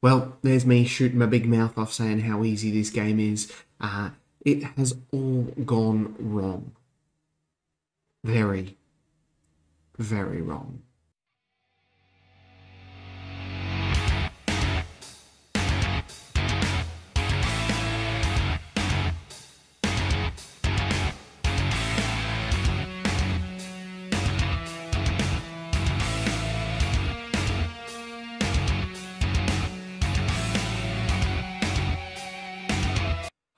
Well, there's me shooting my big mouth off saying how easy this game is. It has all gone wrong. Very, very wrong.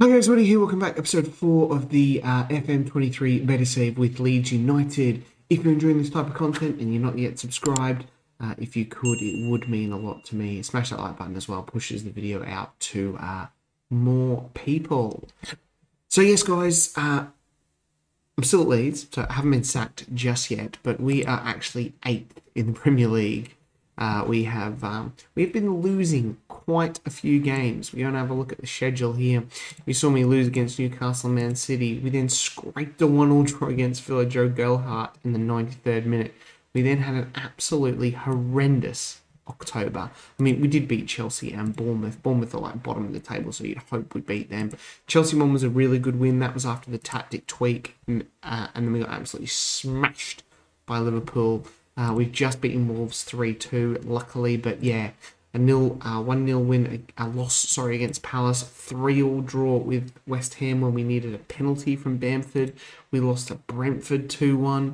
Hi guys, Woody here, welcome back, episode 4 of the FM23 BETA save with Leeds United. If you're enjoying this type of content and you're not yet subscribed, if you could, it would mean a lot to me. Smash that like button as well, pushes the video out to more people. So yes guys, I'm still at Leeds, so I haven't been sacked just yet, but we are actually 8th in the Premier League. We've been losing quite a few games. We're going to have a look at the schedule here. You saw me lose against Newcastle and Man City. We then scraped a 1-1 draw against Villa, Joe Gelhardt in the 93rd minute. We then had an absolutely horrendous October. I mean, we did beat Chelsea and Bournemouth. Bournemouth are like bottom of the table, so you'd hope we'd beat them. Chelsea one was a really good win. That was after the tactic tweak. And then we got absolutely smashed by Liverpool. We've just beaten Wolves 3-2, luckily, but yeah, a 1-0 win, a loss, against Palace, 3-3 draw with West Ham when we needed a penalty from Bamford. We lost to Brentford 2-1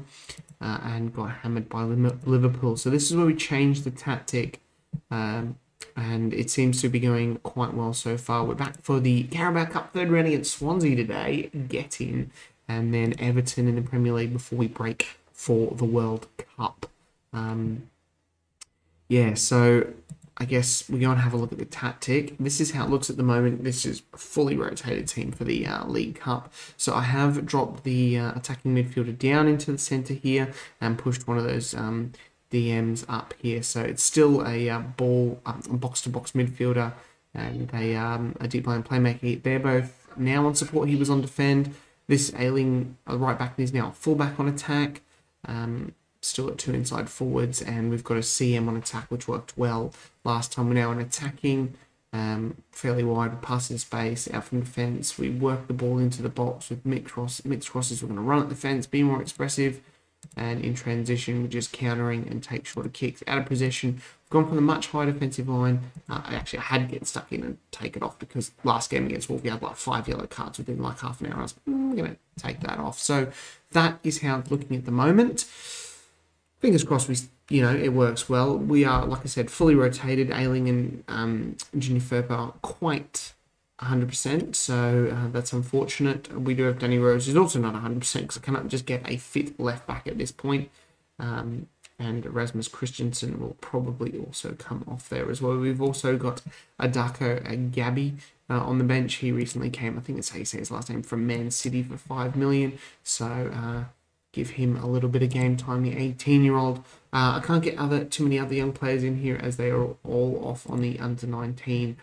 and got hammered by Liverpool. So this is where we changed the tactic, and it seems to be going quite well so far. We're back for the Carabao Cup third round against Swansea today, get in, and then Everton in the Premier League before we break for the World Cup. Yeah, so I guess we're going to have a look at the tactic. This is how it looks at the moment. This is a fully rotated team for the League Cup. So I have dropped the attacking midfielder down into the centre here and pushed one of those DMs up here. So it's still a box-to-box midfielder and a deep line playmaker. They're both now on support. He was on defend. This Ailing right back is now full back on attack. Still got 2 inside forwards, and we've got a CM on attack, which worked well last time. We're now on attacking, fairly wide, passing space, out from defence. We work the ball into the box with mixed crosses. We're going to run at the fence, be more expressive, and in transition, we're just countering and take shorter kicks out of possession. We've gone from the much higher defensive line. I had to get stuck in and take it off because last game against Wolves, we had like 5 yellow cards within like half an hour. I was going to take that off. So that is how it's looking at the moment. Fingers crossed, it works well. We are, like I said, fully rotated. Ailing and Junior Ferp are quite 100%, so that's unfortunate. We do have Danny Rose, who's also not 100% because I cannot just get a fit left back at this point. And Rasmus Christensen will probably also come off there as well. We've also got Adako Gabby on the bench. He recently came, I think that's how you say his last name, from Man City for $5 million. So give him a little bit of game time, the 18-year-old. I can't get too many other young players in here as they are all off on the under-19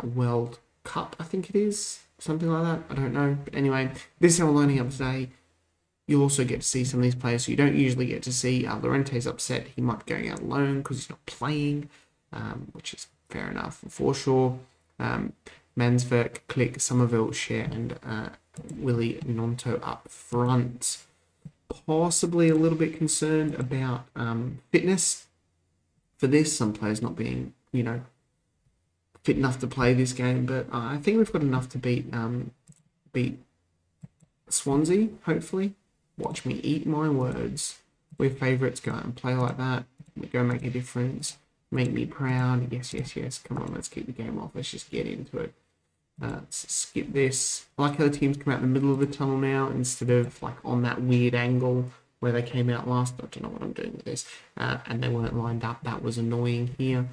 World Cup, I think it is. Something like that. I don't know. But anyway, this is how we're lining up today. You'll also get to see some of these players who you don't usually get to see. Lorente's upset. He might be going out alone because he's not playing, which is fair enough for sure. Mansverk, Click, Somerville, Share, and Willie Nonto up front. Possibly a little bit concerned about fitness for this. Some players not being, fit enough to play this game, but I think we've got enough to beat Swansea, hopefully. Watch me eat my words. We're favourites. Go out and play like that. Go make a difference. Make me proud. Yes, yes, yes. Come on, let's keep the game off. Let's just get into it. Let's skip this. I like how the teams come out in the middle of the tunnel now instead of like on that weird angle where they came out last. I don't know what I'm doing with this. And they weren't lined up. That was annoying here.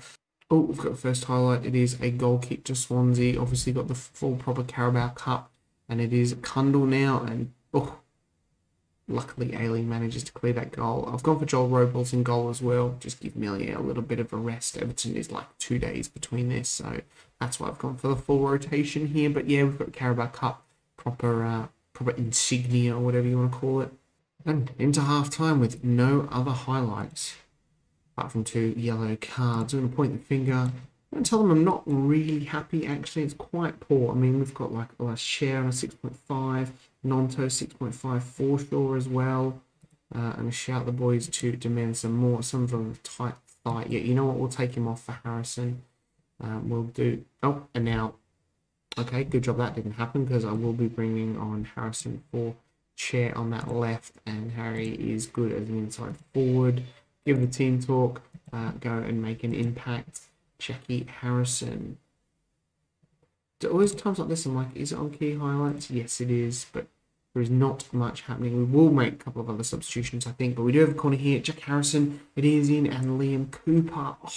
Oh, we've got the first highlight. It is a goal kick to Swansea. Obviously got the full proper Carabao Cup. And it is Kundal now. And luckily Ailing manages to clear that goal. I've gone for Joel Robles in goal as well. Just give Melia a little bit of a rest. Everton is like 2 days between this. So that's why I've gone for the full rotation here. But yeah, we've got Carabao Cup, proper insignia or whatever you want to call it. And into half-time with no other highlights apart from 2 yellow cards. I'm going to point the finger don't tell them I'm not really happy. Actually, it's quite poor. I mean, we've got like a share on a 6.5, Nonto 6.5, Foreshore as well. And a shout the boys to demand some more. Some of them are tight thigh. Yeah, you know what? We'll take him off for Harrison. We'll do. Oh, and now, okay, good job that didn't happen because I will be bringing on Harrison for chair on that left, and Harry is good as an inside forward. Give the team talk. Go and make an impact. Jackie Harrison. Always times like this, I'm like, is it on key highlights? Yes, it is, but there is not much happening. We will make a couple of other substitutions, I think, but we do have a corner here. Jack Harrison, it is in, and Liam Cooper. Oh,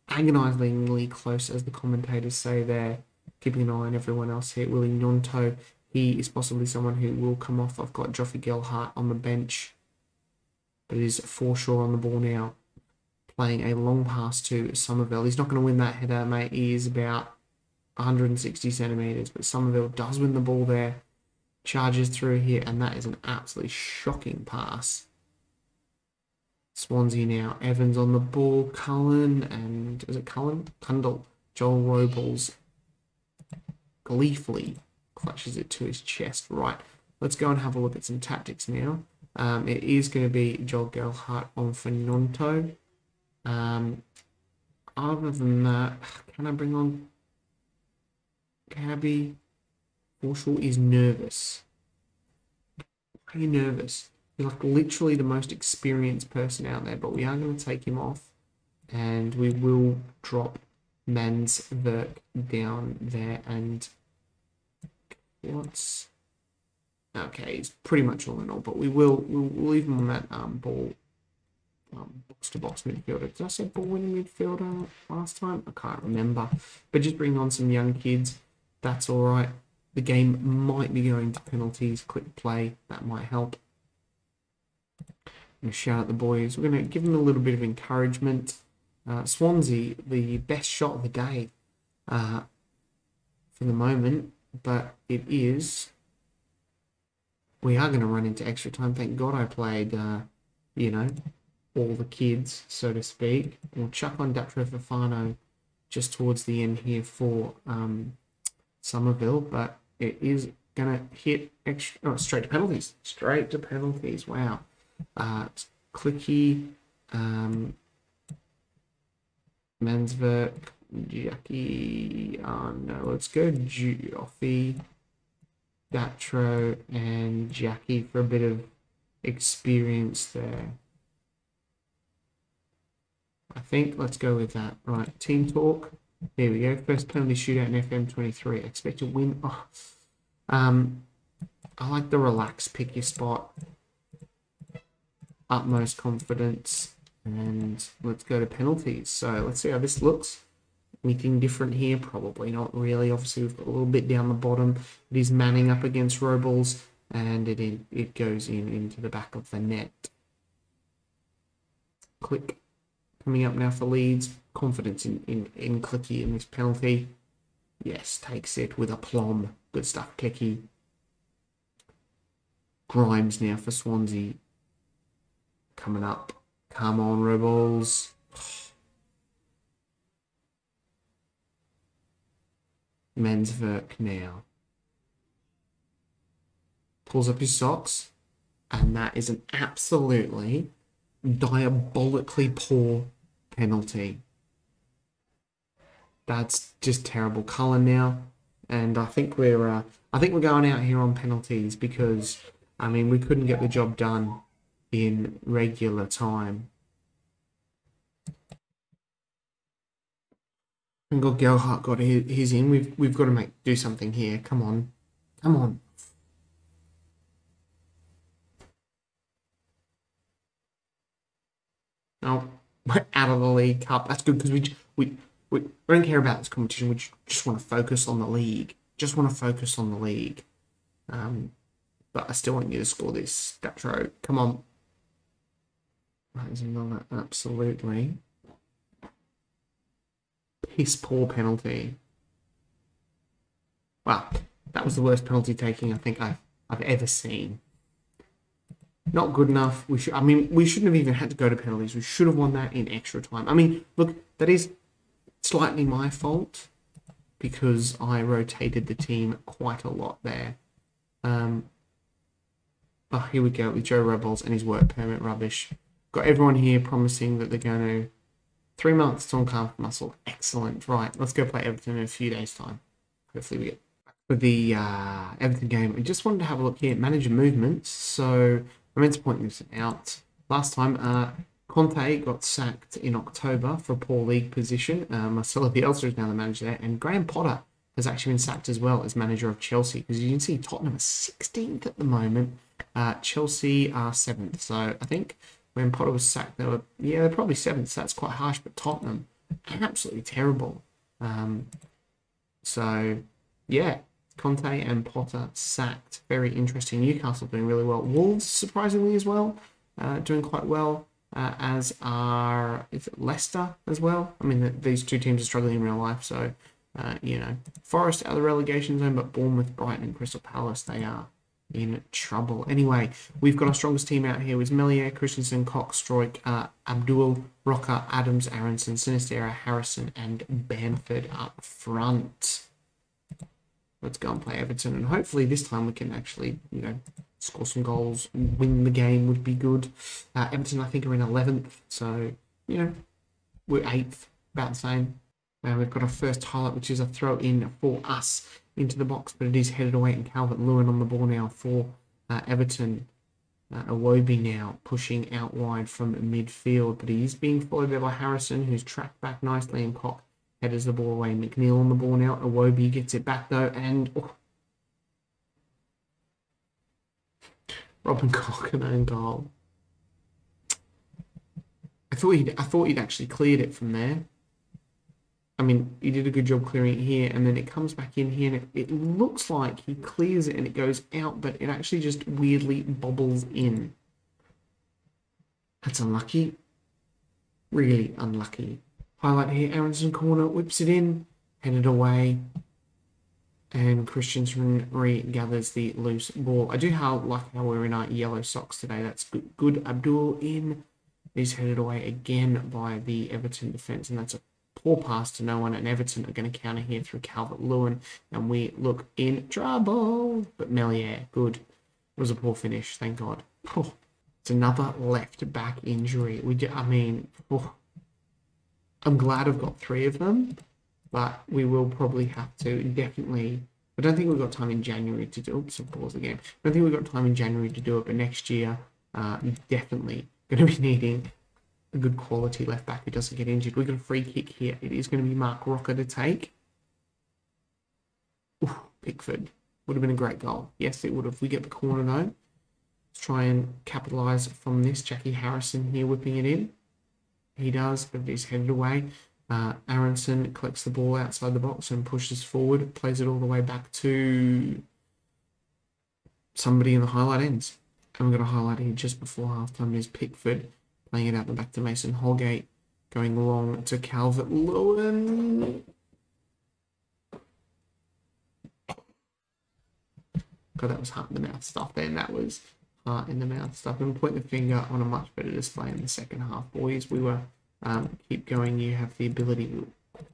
agonisingly close, as the commentators say there. Keeping an eye on everyone else here. Willie Nonto, he is possibly someone who will come off. I've got Joffrey Gelhart on the bench, but it is Foreshore on the ball now. Playing a long pass to Somerville. He's not going to win that header, mate. He is about 160 centimetres, but Somerville does win the ball there. Charges through here, and that is an absolutely shocking pass. Swansea now. Evans on the ball. Cullen, and is it Cullen? Cundall. Joel Robles gleefully clutches it to his chest. Right, let's go and have a look at some tactics now. It is going to be Joel Gelhart on for Nonto. Other than that, can I bring on Cabby? Foreshore is nervous. Are you nervous? You're like literally the most experienced person out there, but we are going to take him off, and we will drop Mansverk down there. And what's okay? It's pretty much all in all, but we'll leave him on that ball. Box-to-box midfielder. Did I say ball-winning midfielder last time? I can't remember. But just bring on some young kids. That's all right. The game might be going to penalties. Click play. That might help. I'm going to shout at the boys. We're going to give them a little bit of encouragement. Swansea, the best shot of the day for the moment. But it is... We are going to run into extra time. Thank God I played, you know, all the kids, so to speak. We'll chuck on Datro Fafano just towards the end here for Somerville, but it is going to hit extra, straight to penalties. Straight to penalties, wow. Clicky, Mansverk, Jackie, no, let's go Joffy, Datro, and Jackie for a bit of experience there. I think let's go with that. Right, team talk. There we go. First penalty shootout in FM23. Expect to win. Oh. I like the relax, pick your spot. Utmost confidence. And let's go to penalties. So let's see how this looks. Anything different here? Probably not really. Obviously, we've got a little bit down the bottom. It is manning up against Robles, and it goes into the back of the net. Click. Coming up now for Leeds. Confidence in Clicky in this penalty. Yes, takes it with aplomb. Good stuff, Clicky. Grimes now for Swansea. Coming up. Come on, Rebels. Mansverk now. Pulls up his socks. And that is an absolutely diabolically poor penalty. That's just terrible. Cullen now. And I think we're going out here on penalties because, I mean, we couldn't get the job done in regular time. And got Gelhart got his in. We've got to do something here. Come on. Come on. No, we're out of the League Cup. That's good because we don't care about this competition. We just want to focus on the league. Just want to focus on the league. But I still want you to score this. Datro, come on. That is another absolutely piss poor penalty. Wow, that was the worst penalty taking I think I've ever seen. Not good enough. We shouldn't have even had to go to penalties. We should have won that in extra time. I mean, look, that is Slightly my fault because I rotated the team quite a lot there. Oh, here we go with Joe Rebels and his work permit rubbish. Got everyone here promising that they're going to 3 months to calf muscle. Excellent. Right, let's go play Everton in a few days' time. Hopefully we get back with the Everton game. I just wanted to have a look here at manager movements. So I meant to point this out. Last time, Conte got sacked in October for a poor league position. Marcelo Bielsa is now the manager there. And Graham Potter has actually been sacked as well as manager of Chelsea. Because you can see Tottenham are 16th at the moment. Chelsea are 7th. So I think when Potter was sacked, they're probably 7th. So that's quite harsh. But Tottenham, absolutely terrible. So, yeah, Conte and Potter sacked. Very interesting. Newcastle doing really well. Wolves, surprisingly, as well, doing quite well. As are Leicester as well. I mean, these two teams are struggling in real life. So, you know, Forest out of the relegation zone, but Bournemouth, Brighton and Crystal Palace, they are in trouble. Anyway, we've got our strongest team out here with Melier, Christensen, Cox, Stroik, Abdul, Rocker, Adams, Aronson, Sinistera, Harrison and Bamford up front. Let's go and play Everton, and hopefully this time we can actually, you know, score some goals, win the game would be good. Everton, I think, are in 11th, so, you know, we're 8th, about the same. We've got our first highlight, which is a throw in for us into the box, but it is headed away, and Calvert-Lewin on the ball now for Everton. Iwobi now pushing out wide from midfield, but he is being followed there by Harrison, who's tracked back nicely, and Koch headers the ball away. McNeil on the ball now. Iwobi gets it back though, and Robin Koch an own goal. I thought he'd actually cleared it from there. I mean, he did a good job clearing it here, and then it comes back in here, and it looks like he clears it and it goes out, but it actually just weirdly bobbles in. That's unlucky. Really unlucky. Highlight here, Aronson corner, whips it in, headed away, and Christensen regathers the loose ball. I do like how we're in our yellow socks today. That's good. Good. Abdul in. He's headed away again by the Everton defence, and that's a poor pass to no one, and Everton are going to counter here through Calvert-Lewin, and we look in trouble. But Melier, good. It was a poor finish, thank God. Oh, it's another left back injury. I'm glad I've got 3 of them, but we will probably have to definitely. I don't think we've got time in January to do. Oops, I'll pause the game. I don't think we've got time in January to do it, but next year, definitely going to be needing a good quality left back who doesn't get injured. We've got a free kick here. It is going to be Mark Rocker to take. Ooh, Pickford. Would have been a great goal. Yes, it would have. We get the corner though. Let's try and capitalise from this. Jackie Harrison here whipping it in. He does, but he's headed away. Aronson collects the ball outside the box and pushes forward. Plays it all the way back to somebody in the highlight ends. And we've got a highlight here just before halftime is Pickford. Playing it out the back to Mason Holgate. Going along to Calvert-Lewin. God, that was heart in the mouth stuff then. That was heart in the mouth stuff. And point the finger on a much better display in the second half, boys. We were keep going. You have the ability. We were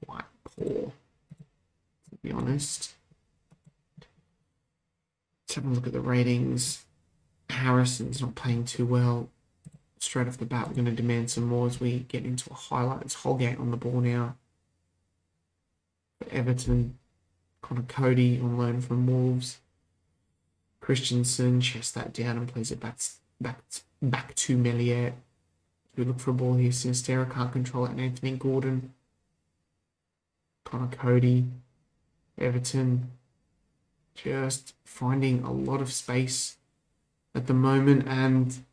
quite poor, to be honest. Let's have a look at the ratings. Harrison's not playing too well. Straight off the bat, we're going to demand some more as we get into a highlight. It's Holgate on the ball now. For Everton, Connor Cody on loan from Wolves. Christensen chests that down and plays it back to Melier. We look for a ball here. Sinistera can't control it. And Anthony Gordon. Connor Cody. Everton just finding a lot of space at the moment, and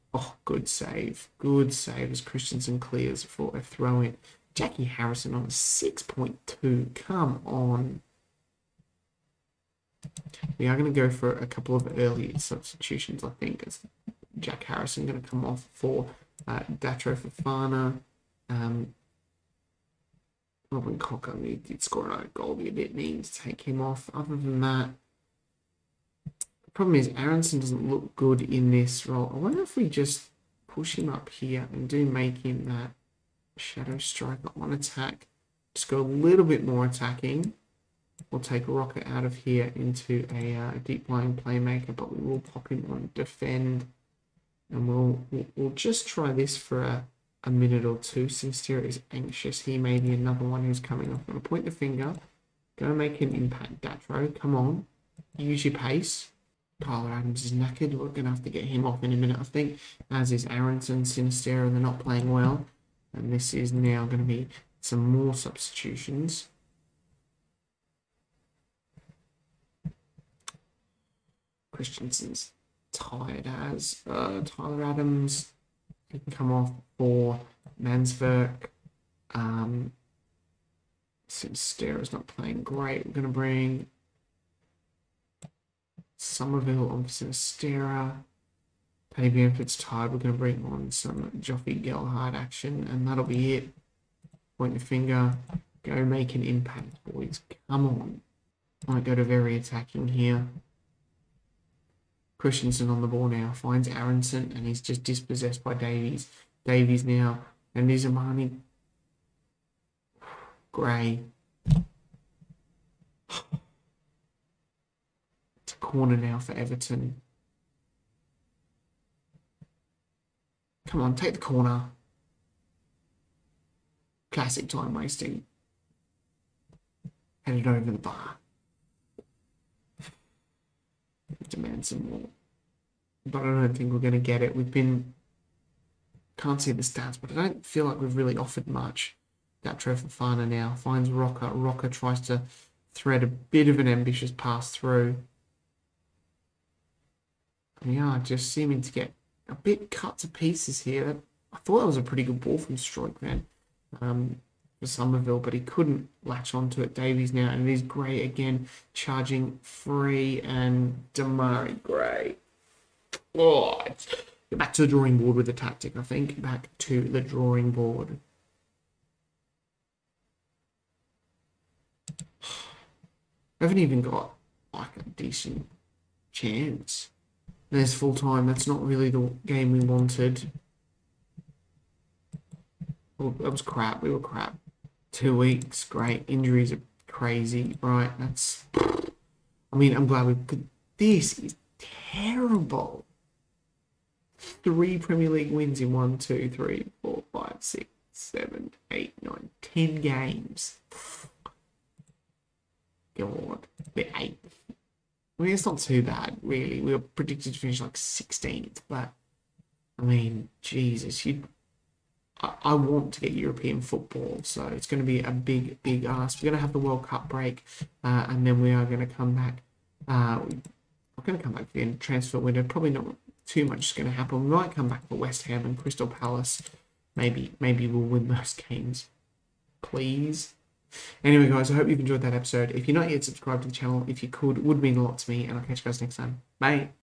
good save. Good save as Christensen clears for a throw-in. Jackie Harrison on a 6.2. Come on. We are going to go for a couple of early substitutions, I think. As Jack Harrison going to come off for Datro Fofana. Robin Cocker, he did score a goal. We didn't need to take him off. Other than that, the problem is Aronson doesn't look good in this role. I wonder if we just push him up here and do make him that shadow striker on attack. Just go a little bit more attacking. We'll take Rocker out of here into a deep lying playmaker, but we will pop him on defend. And we'll just try this for a minute or two. Sinister is anxious. He may be another one who's coming off. I'm going to point the finger. Go make an impact, Datro. Come on. Use your pace. Tyler Adams is knackered. We're going to have to get him off in a minute, I think. As is Aronson, Sinister, and they're not playing well. And this is now going to be some more substitutions. Christensen's tired as Tyler Adams. He can come off for Mansverk. Sinister is not playing great. We're going to bring Somerville on Sinistera. Maybe if it's tired, we're going to bring on some Joffy Gelhard action, and that'll be it. Point your finger. Go make an impact, boys. Come on. Might go to very attacking here. Christensen on the ball now. Finds Aronson, and he's just dispossessed by Davies. Davies now. And is Amani Gray. It's a corner now for Everton. Come on, take the corner. Classic time wasting. Headed over the bar. Demand some more. But I don't think we're going to get it. We've been... Can't see the stats, but I don't feel like we've really offered much. Datro Fofana now finds Rocker. Rocker tries to thread a bit of an ambitious pass through. We are just seeming to get a bit cut to pieces here. I thought that was a pretty good ball from Stroikman for Somerville, but he couldn't latch onto it. Davies now, and it is Gray again, charging free, and Damari Gray. Oh, get back to the drawing board with the tactic, I think. Back to the drawing board. We haven't even got like a decent chance. There's full time. That's not really the game we wanted. Well, that was crap. We were crap. 2 weeks. Great. Injuries are crazy. Right. That's... I mean, I'm glad we could... This is terrible. 3 Premier League wins in 1, 2, 3, 4, 5, 6, 7, 8, 9, 10 games. God. We're 8th. I mean, it's not too bad, really. We were predicted to finish like 16th, but I mean, Jesus, I want to get European football, so it's going to be a big, big ask. We're going to have the World Cup break, and then we are going to come back. We're going to come back for the end of the transfer window. Probably not too much is going to happen. We might come back for West Ham and Crystal Palace. Maybe we'll win those games. Please. Anyway, guys, I hope you've enjoyed that episode. If you're not yet subscribed to the channel, if you could, it would mean a lot to me, and I'll catch you guys next time. Bye.